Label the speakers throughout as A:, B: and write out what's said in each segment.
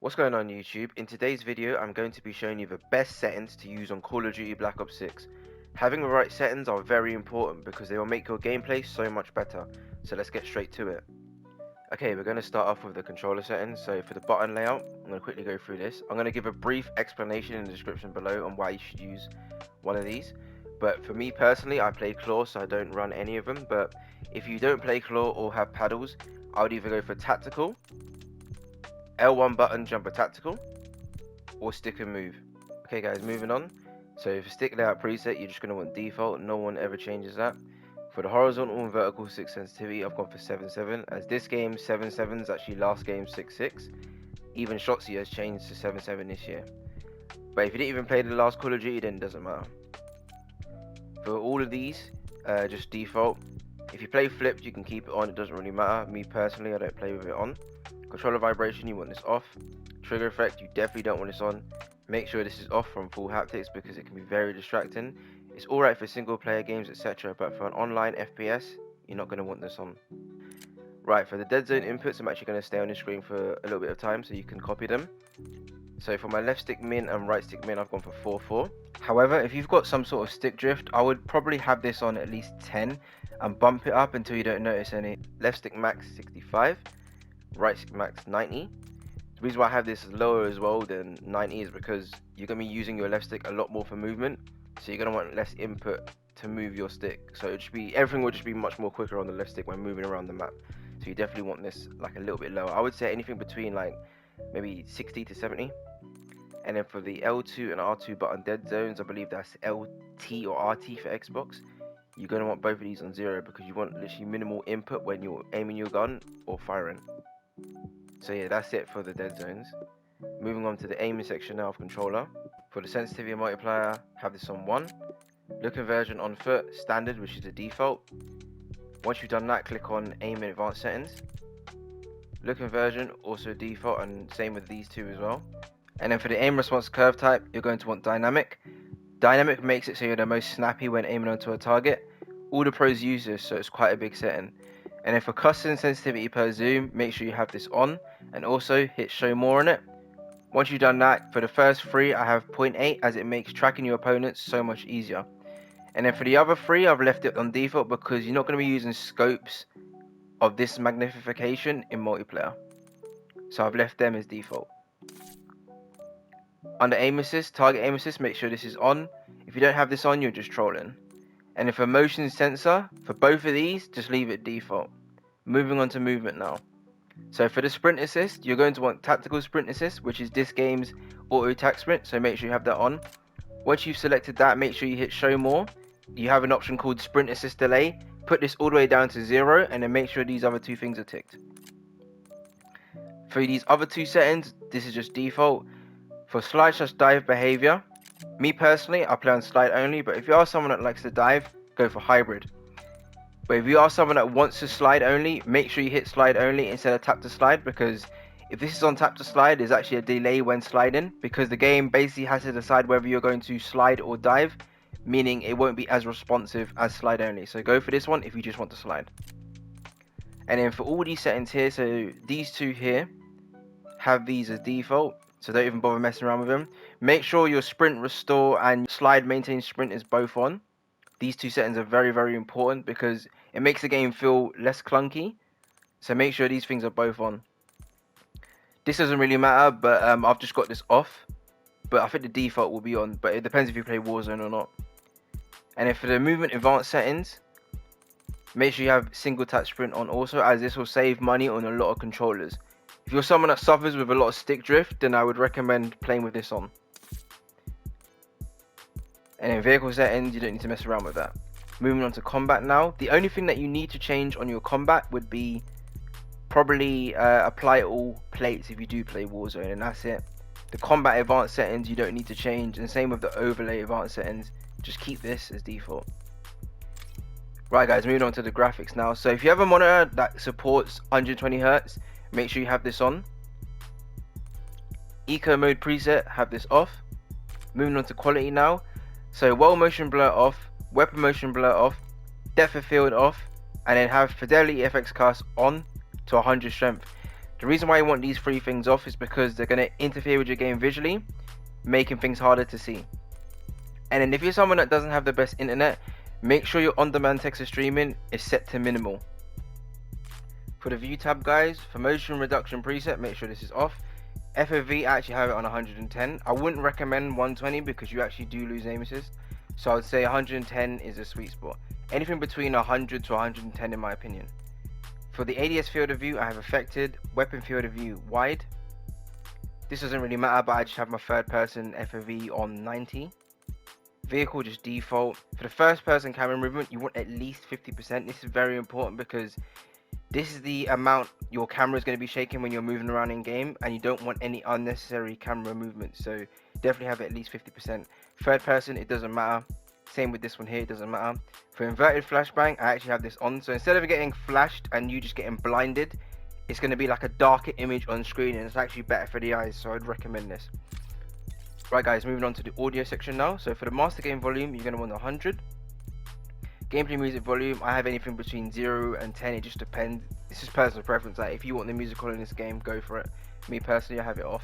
A: What's going on YouTube? In today's video I'm going to be showing you the best settings to use on Call of Duty Black Ops 6. Having the right settings are very important because they will make your gameplay so much better. So let's get straight to it. Okay, we're going to start off with the controller settings. So for the button layout, I'm going to quickly go through this. I'm going to give a brief explanation in the description below on why you should use one of these. But for me personally, I play claw, so I don't run any of them. But if you don't play claw or have paddles, I would either go for tactical, L1 button jumper tactical, or stick and move. Okay guys, moving on. So for stick layout preset, you're just going to want default. No one ever changes that. For the horizontal and vertical stick sensitivity, I've gone for 7.7, as this game 7.7 is actually last game 6.6. Even Shotzi has changed to 7.7 this year. But if you didn't even play the last Call of Duty, then it doesn't matter. For all of these, just default. If you play flipped, you can keep it on, it doesn't really matter. Me personally, I don't play with it on. Controller vibration, you want this off. Trigger effect, you definitely don't want this on. Make sure this is off from full haptics because it can be very distracting. It's alright for single player games, etc., but for an online FPS, you're not going to want this on. Right, for the dead zone inputs, I'm actually going to stay on the screen for a little bit of time so you can copy them. So for my left stick min and right stick min, I've gone for 4.4. However, if you've got some sort of stick drift, I would probably have this on at least 10 and bump it up until you don't notice any. Left stick max 65, right stick max 90. The reason why I have this lower as well than 90 is because you're going to be using your left stick a lot more for movement, so you're going to want less input to move your stick. So everything will just be much more quicker on the left stick when moving around the map. So you definitely want this like a little bit lower. I would say anything between like maybe 60 to 70. And then for the L2 and R2 button dead zones, I believe that's LT or RT for Xbox. You're going to want both of these on 0 because you want literally minimal input when you're aiming your gun or firing. So yeah, that's it for the dead zones. Moving on to the aiming section now of controller. For the sensitivity multiplier, have this on 1. Look conversion on foot, standard, which is the default. Once you've done that, click on aim in advanced settings. Look conversion, also default, and same with these two as well. And then for the aim response curve type, you're going to want dynamic. Dynamic makes it so you're the most snappy when aiming onto a target. All the pros use this, so it's quite a big setting. And then for custom sensitivity per zoom, make sure you have this on, and also hit show more on it. Once you've done that, for the first 3 I have 0.8 as it makes tracking your opponents so much easier. And then for the other 3 I've left it on default because you're not going to be using scopes of this magnification in multiplayer. So I've left them as default. Under aim assist, target aim assist, make sure this is on. If you don't have this on, you're just trolling. And then for motion sensor, for both of these, just leave it default. Moving on to movement now. So for the sprint assist, you're going to want tactical sprint assist, which is this game's auto attack sprint, so make sure you have that on. Once you've selected that, make sure you hit show more. You have an option called sprint assist delay. Put this all the way down to 0 and then make sure these other 2 things are ticked. For these other 2 settings, this is just default. For slide/dive behavior, me personally, I play on slide only, but if you are someone that likes to dive, go for hybrid. But if you are someone that wants to slide only, make sure you hit slide only instead of tap to slide, because if this is on tap to slide, there's actually a delay when sliding, because the game basically has to decide whether you're going to slide or dive, meaning it won't be as responsive as slide only. So go for this one if you just want to slide. And then for all these settings here, so these 2 here, have these as default, so don't even bother messing around with them. Make sure your sprint restore and slide maintain sprint is both on. These 2 settings are very, very important because it makes the game feel less clunky. So make sure these things are both on. This doesn't really matter, but I've just got this off. But I think the default will be on, but it depends if you play Warzone or not. And then for the movement advanced settings, make sure you have single tap sprint on also, as this will save money on a lot of controllers. If you're someone that suffers with a lot of stick drift, then I would recommend playing with this on. And in vehicle settings, you don't need to mess around with that. Moving on to combat now. The only thing that you need to change on your combat would be probably apply all plates if you do play Warzone, and that's it. The combat advanced settings you don't need to change, and same with the overlay advanced settings. Just keep this as default. Right guys, moving on to the graphics now. So if you have a monitor that supports 120Hz, make sure you have this on. Eco mode preset, have this off. Moving on to quality now. So well motion blur off, weapon motion blur off, depth of field off, and then have fidelity FX cast on to 100 strength. The reason why you want these three things off is because they're going to interfere with your game visually, making things harder to see. And then if you're someone that doesn't have the best internet, make sure your on-demand text streaming is set to minimal. For the view tab, guys, for motion reduction preset, make sure this is off. FOV, I actually have it on 110. I wouldn't recommend 120 because you actually do lose aim assist. So I would say 110 is a sweet spot. Anything between 100 to 110 in my opinion. For the ADS field of view, I have affected weapon field of view wide. This doesn't really matter, but I just have my third person FOV on 90. Vehicle just default. For the first person camera movement, you want at least 50%. This is very important because this is the amount your camera is going to be shaking when you're moving around in game, and you don't want any unnecessary camera movement, so definitely have at least 50%. Third person, it doesn't matter. Same with this one here, it doesn't matter. For inverted flashbang, I actually have this on, so instead of getting flashed and you just getting blinded, it's going to be like a darker image on screen, and it's actually better for the eyes, so I'd recommend this. Right guys, moving on to the audio section now. So for the master game volume, you're going to want 100. Gameplay music volume, I have anything between 0 and 10, it just depends. This is personal preference, like if you want the musical in this game, go for it. Me personally, I have it off.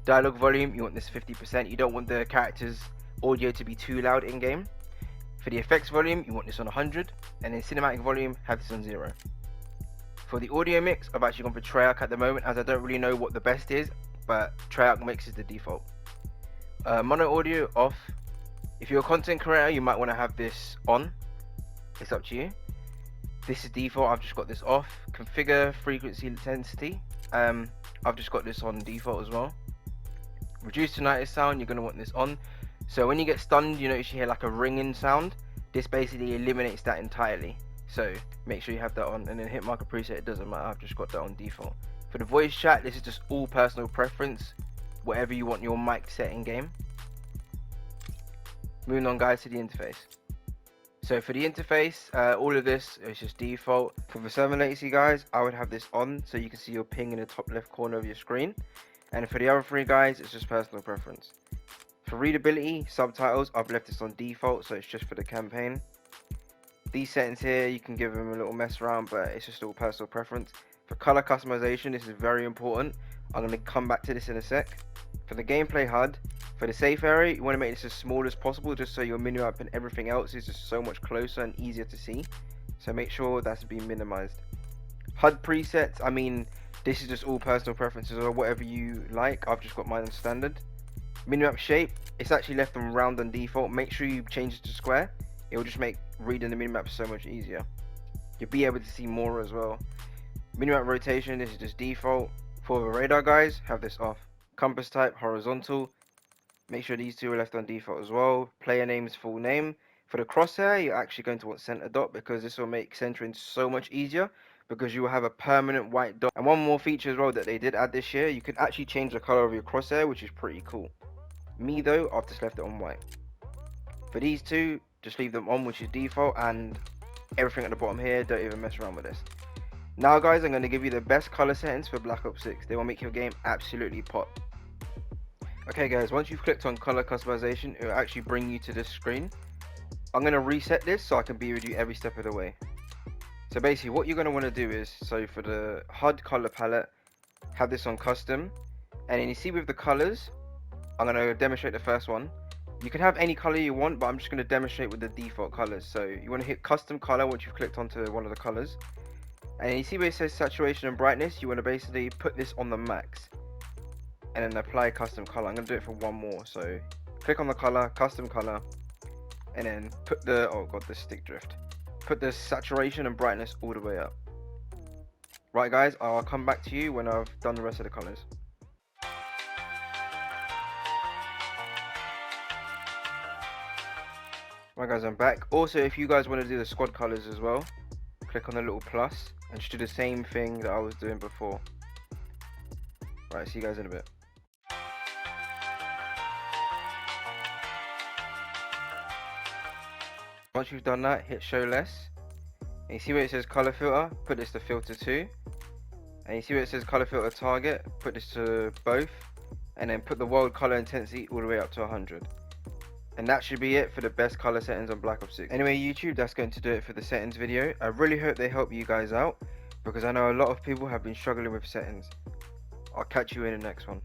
A: Dialogue volume, you want this 50%, you don't want the characters' audio to be too loud in game. For the effects volume, you want this on 100, and then cinematic volume, have this on 0. For the audio mix, I've actually gone for Treyarch at the moment, as I don't really know what the best is, but Treyarch mix is the default. Mono audio off. If you're a content creator, you might want to have this on. It's up to you. This is default, I've just got this off. Configure frequency intensity, I've just got this on default as well. Reduce tinnitus sound, you're going to want this on. So when you get stunned, you notice you hear like a ringing sound. This basically eliminates that entirely, so make sure you have that on. And then hit marker preset, it doesn't matter, I've just got that on default. For the voice chat, this is just all personal preference, whatever you want your mic set in game. Moving on guys to the interface. So for the interface, all of this is just default. For the server latency guys, I would have this on so you can see your ping in the top left corner of your screen. And for the other three guys, it's just personal preference. For readability, subtitles, I've left this on default, so it's just for the campaign. These settings here, you can give them a little mess around, but it's just all personal preference. For color customization, this is very important. I'm going to come back to this in a sec. For the gameplay HUD, for the safe area, you want to make this as small as possible just so your minimap and everything else is just so much closer and easier to see. So make sure that's being minimized. HUD presets, I mean, this is just all personal preferences or whatever you like. I've just got mine on standard. Minimap shape, it's actually left on round on default. Make sure you change it to square. It will just make reading the minimap so much easier. You'll be able to see more as well. Minimap rotation, this is just default. For the radar guys, have this off. Compass type, horizontal. Make sure these two are left on default as well. Player name's full name. For the crosshair, you're actually going to want center dot because this will make centering so much easier because you will have a permanent white dot. And one more feature as well that they did add this year, you can actually change the color of your crosshair, which is pretty cool. Me though, I've just left it on white. For these two, just leave them on, which is default, and everything at the bottom here, don't even mess around with this. Now guys, I'm going to give you the best color settings for Black Ops 6. They will make your game absolutely pop. Okay guys, once you've clicked on color customization, it will actually bring you to this screen. I'm going to reset this so I can be with you every step of the way. So basically what you're going to want to do is, so for the HUD color palette, have this on custom, and then you see with the colors, I'm going to demonstrate the first one. You can have any color you want, but I'm just going to demonstrate with the default colors. So you want to hit custom color once you've clicked onto one of the colors, and then you see where it says saturation and brightness, you want to basically put this on the max and then apply custom color. I'm going to do it for one more. So click on the color, custom color, and then put the, oh god, the stick drift, put the saturation and brightness all the way up. Right guys, I'll come back to you when I've done the rest of the colors. Right guys, I'm back. Also, if you guys want to do the squad colors as well, click on the little plus and just do the same thing that I was doing before. Right, see you guys in a bit. Once you've done that, hit show less, and you see where it says color filter, put this to filter 2, and you see where it says color filter target, put this to both, and then put the world color intensity all the way up to 100. And that should be it for the best color settings on Black Ops 6. Anyway YouTube, that's going to do it for the settings video. I really hope they help you guys out. because I know a lot of people have been struggling with settings. I'll catch you in the next one.